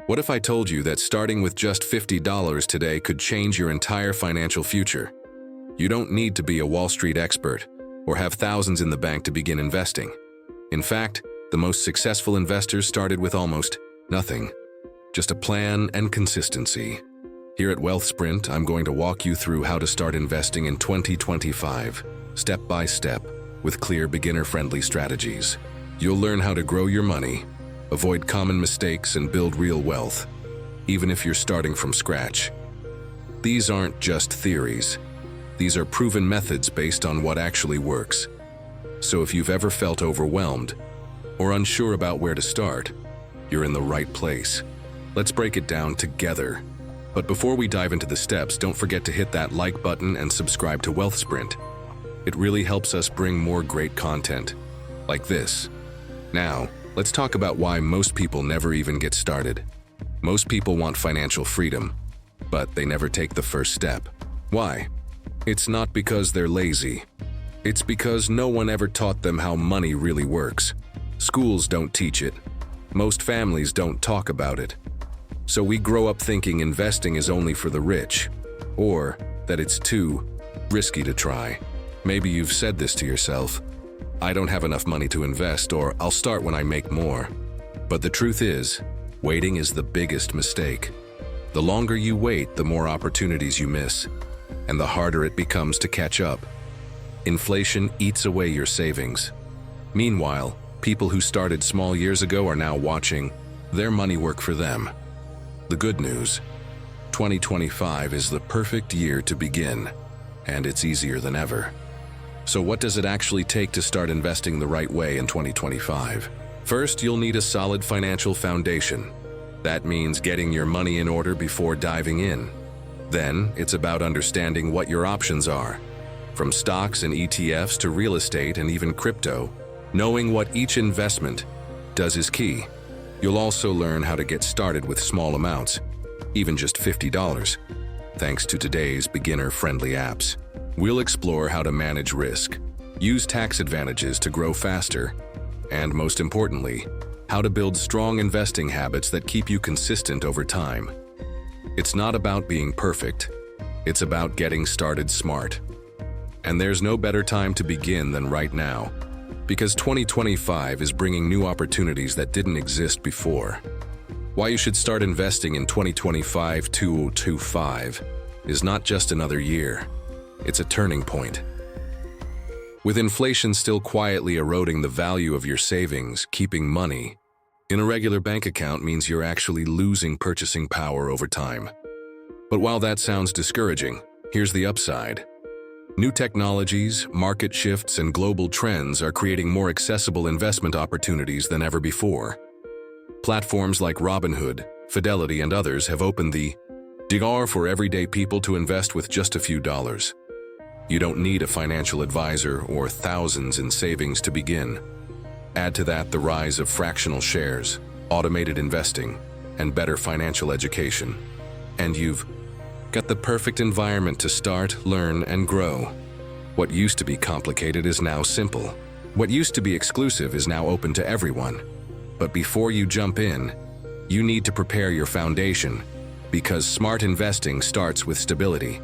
What if I told you that starting with just $50 today could change your entire financial future? You don't need to be a Wall Street expert or have thousands in the bank to begin investing. In fact, the most successful investors started with almost nothing, just a plan and consistency. Here at Wealth Sprint, I'm going to walk you through how to start investing in 2025, step by step, with clear beginner-friendly strategies. You'll learn how to grow your money, avoid common mistakes, and build real wealth, even if you're starting from scratch. These aren't just theories. These are proven methods based on what actually works. So if you've ever felt overwhelmed or unsure about where to start, you're in the right place. Let's break it down together. But before we dive into the steps, don't forget to hit that like button and subscribe to Wealth Sprint. It really helps us bring more great content like this. Now, let's talk about why most people never even get started. Most people want financial freedom, but they never take the first step. Why? It's not because they're lazy. It's because no one ever taught them how money really works. Schools don't teach it. Most families don't talk about it. So we grow up thinking investing is only for the rich, or that it's too risky to try. Maybe you've said this to yourself: I don't have enough money to invest, or I'll start when I make more. But the truth is, waiting is the biggest mistake. The longer you wait, the more opportunities you miss, and the harder it becomes to catch up. Inflation eats away your savings. Meanwhile, people who started small years ago are now watching their money work for them. The good news: 2025 is the perfect year to begin, and it's easier than ever. So what does it actually take to start investing the right way in 2025? First, you'll need a solid financial foundation. That means getting your money in order before diving in. Then, it's about understanding what your options are. From stocks and ETFs to real estate and even crypto, knowing what each investment does is key. You'll also learn how to get started with small amounts, even just $50, thanks to today's beginner-friendly apps. We'll explore how to manage risk, use tax advantages to grow faster, and most importantly, how to build strong investing habits that keep you consistent over time. It's not about being perfect, it's about getting started smart. And there's no better time to begin than right now, because 2025 is bringing new opportunities that didn't exist before. Why you should start investing in 2025 is not just another year, it's a turning point. With inflation still quietly eroding the value of your savings, keeping money in a regular bank account means you're actually losing purchasing power over time. But while that sounds discouraging, here's the upside. New technologies, market shifts, and global trends are creating more accessible investment opportunities than ever before. Platforms like Robinhood, Fidelity, and others have opened the door for everyday people to invest with just a few dollars. You don't need a financial advisor or thousands in savings to begin. Add to that the rise of fractional shares, automated investing, and better financial education, and you've got the perfect environment to start, learn, and grow. What used to be complicated is now simple. What used to be exclusive is now open to everyone. But before you jump in, you need to prepare your foundation, because smart investing starts with stability.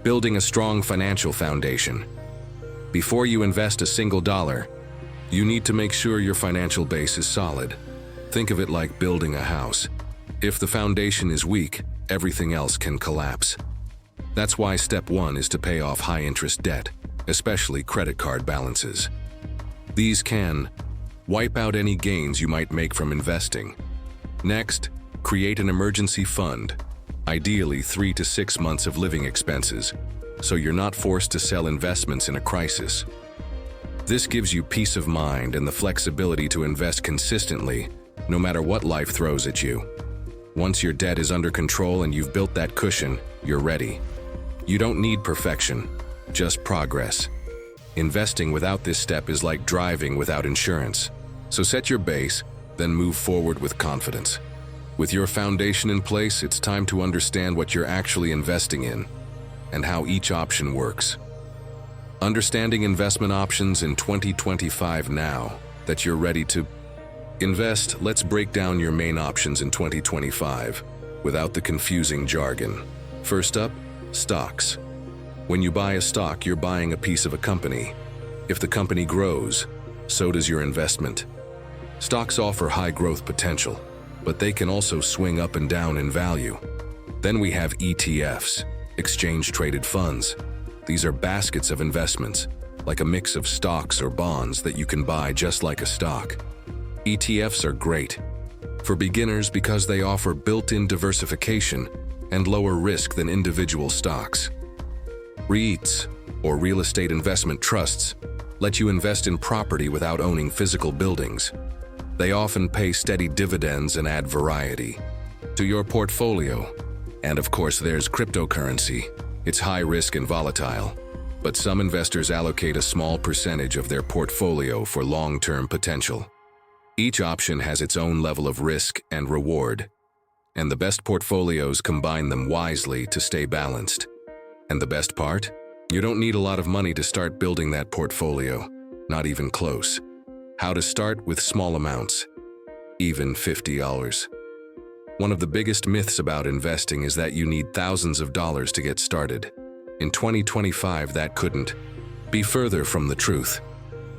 Building a strong financial foundation. Before you invest a single dollar, you need to make sure your financial base is solid. Think of it like building a house. If the foundation is weak, everything else can collapse. That's why step one is to pay off high-interest debt, especially credit card balances. These can wipe out any gains you might make from investing. Next, create an emergency fund, ideally 3 to 6 months of living expenses, so you're not forced to sell investments in a crisis. This gives you peace of mind and the flexibility to invest consistently, no matter what life throws at you. Once your debt is under control and you've built that cushion, you're ready. You don't need perfection, just progress. Investing without this step is like driving without insurance. So set your base, then move forward with confidence. With your foundation in place, it's time to understand what you're actually investing in and how each option works. Understanding investment options in 2025 now that you're ready to Let's break down your main options in 2025 without the confusing jargon. First up, stocks. When you buy a stock, you're buying a piece of a company. If the company grows, so does your investment. Stocks offer high growth potential, but they can also swing up and down in value. Then we have ETFs, exchange-traded funds. These are baskets of investments, like a mix of stocks or bonds that you can buy just like a stock. ETFs are great for beginners because they offer built-in diversification and lower risk than individual stocks. REITs, or real estate investment trusts, let you invest in property without owning physical buildings. They often pay steady dividends and add variety to your portfolio. And of course, there's cryptocurrency. It's high risk and volatile, but some investors allocate a small percentage of their portfolio for long-term potential. Each option has its own level of risk and reward, and the best portfolios combine them wisely to stay balanced. And the best part? You don't need a lot of money to start building that portfolio, not even close. How to start with small amounts, even $50. One of the biggest myths about investing is that you need thousands of dollars to get started. In 2025, that couldn't be further from the truth.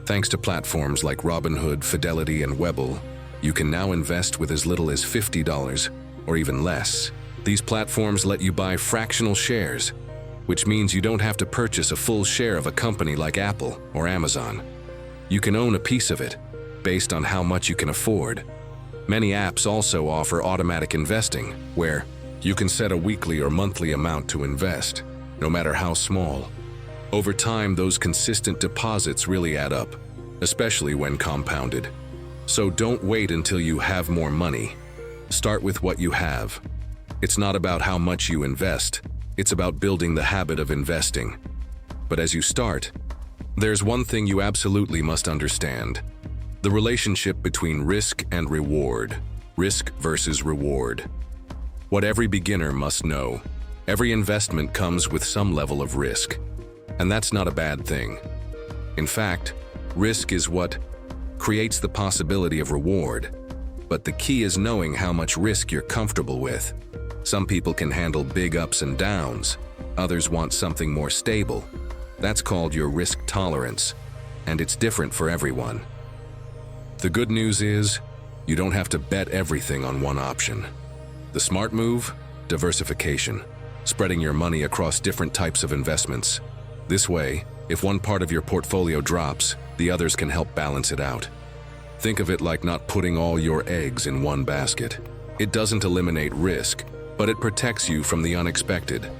Thanks to platforms like Robinhood, Fidelity, and Webull, you can now invest with as little as $50 or even less. These platforms let you buy fractional shares, which means you don't have to purchase a full share of a company like Apple or Amazon. You can own a piece of it, based on how much you can afford. Many apps also offer automatic investing, where you can set a weekly or monthly amount to invest, no matter how small. Over time, those consistent deposits really add up, especially when compounded. So don't wait until you have more money. Start with what you have. It's not about how much you invest, it's about building the habit of investing. But as you start, there's one thing you absolutely must understand: the relationship between risk and reward. Risk versus reward. What every beginner must know: every investment comes with some level of risk. And that's not a bad thing. In fact, risk is what creates the possibility of reward. But the key is knowing how much risk you're comfortable with. Some people can handle big ups and downs. Others want something more stable. That's called your risk tolerance, and it's different for everyone. The good news is, you don't have to bet everything on one option. The smart move? Diversification. Spreading your money across different types of investments. This way, if one part of your portfolio drops, the others can help balance it out. Think of it like not putting all your eggs in one basket. It doesn't eliminate risk, but it protects you from the unexpected.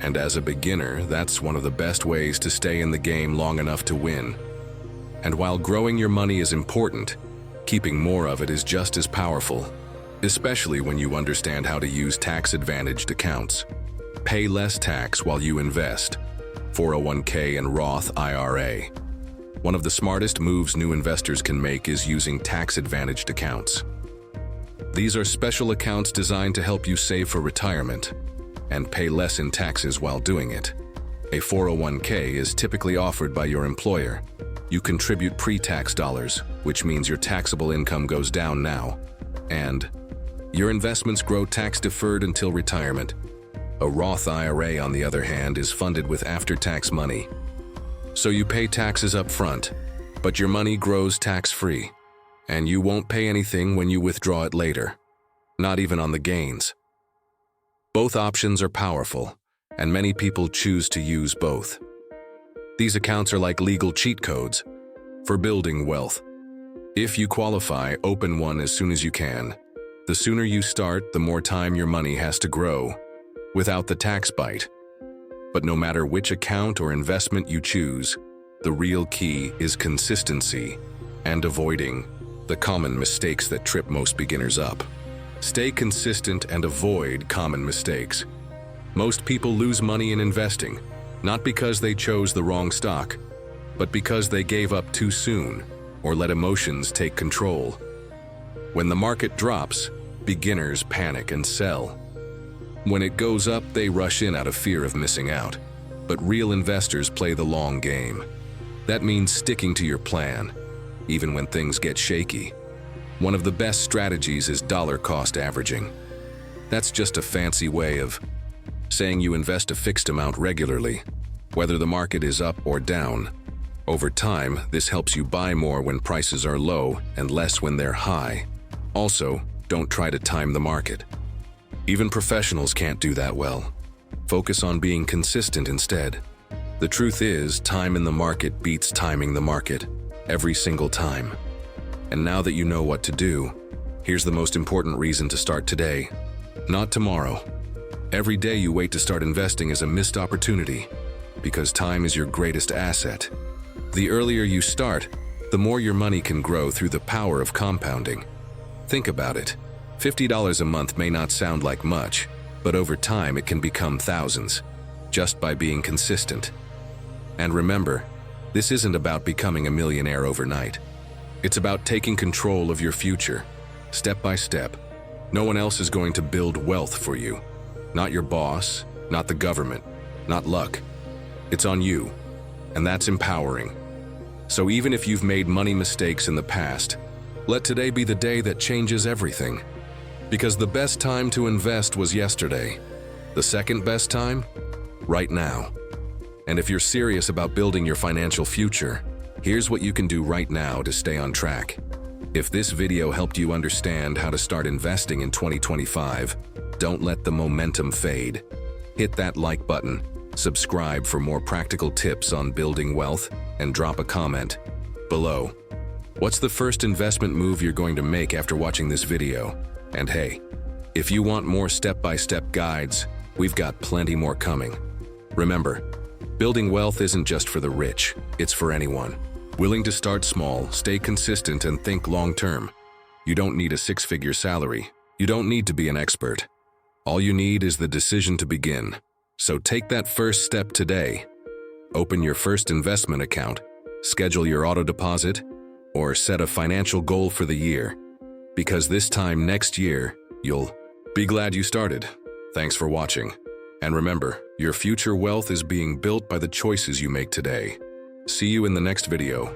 And as a beginner, that's one of the best ways to stay in the game long enough to win. And while growing your money is important, keeping more of it is just as powerful, especially when you understand how to use tax-advantaged accounts. Pay less tax while you invest. 401k and Roth IRA. One of the smartest moves new investors can make is using tax-advantaged accounts. These are special accounts designed to help you save for retirement and pay less in taxes while doing it. A 401k is typically offered by your employer. You contribute pre-tax dollars, which means your taxable income goes down now, and your investments grow tax-deferred until retirement. A Roth IRA, on the other hand, is funded with after-tax money. So you pay taxes up front, but your money grows tax-free, and you won't pay anything when you withdraw it later, not even on the gains. Both options are powerful, and many people choose to use both. These accounts are like legal cheat codes for building wealth. If you qualify, open one as soon as you can. The sooner you start, the more time your money has to grow, without the tax bite. But no matter which account or investment you choose, the real key is consistency and avoiding the common mistakes that trip most beginners up. Stay consistent and avoid common mistakes. Most people lose money in investing, not because they chose the wrong stock, but because they gave up too soon or let emotions take control. When the market drops, beginners panic and sell. When it goes up, they rush in out of fear of missing out. But real investors play the long game. That means sticking to your plan, even when things get shaky. One of the best strategies is dollar cost averaging. That's just a fancy way of saying you invest a fixed amount regularly, whether the market is up or down. Over time, this helps you buy more when prices are low and less when they're high. Also, don't try to time the market. Even professionals can't do that well. Focus on being consistent instead. The truth is, time in the market beats timing the market every single time. And now that you know what to do, here's the most important reason to start today, not tomorrow. Every day you wait to start investing is a missed opportunity, because time is your greatest asset. The earlier you start, the more your money can grow through the power of compounding. Think about it. $50 a month may not sound like much, but over time it can become thousands, just by being consistent. And remember, this isn't about becoming a millionaire overnight. It's about taking control of your future, step by step. No one else is going to build wealth for you. Not your boss, not the government, not luck. It's on you, and that's empowering. So even if you've made money mistakes in the past, let today be the day that changes everything. Because the best time to invest was yesterday. The second best time? Right now. And if you're serious about building your financial future, here's what you can do right now to stay on track. If this video helped you understand how to start investing in 2025, don't let the momentum fade. Hit that like button, subscribe for more practical tips on building wealth, and drop a comment below. What's the first investment move you're going to make after watching this video? And hey, if you want more step-by-step guides, we've got plenty more coming. Remember, building wealth isn't just for the rich, it's for anyone. Willing to start small, stay consistent, and think long-term. You don't need a six-figure salary. You don't need to be an expert. All you need is the decision to begin. So take that first step today. Open your first investment account, schedule your auto deposit, or set a financial goal for the year. Because this time next year, you'll be glad you started. Thanks for watching. And remember, your future wealth is being built by the choices you make today. See you in the next video.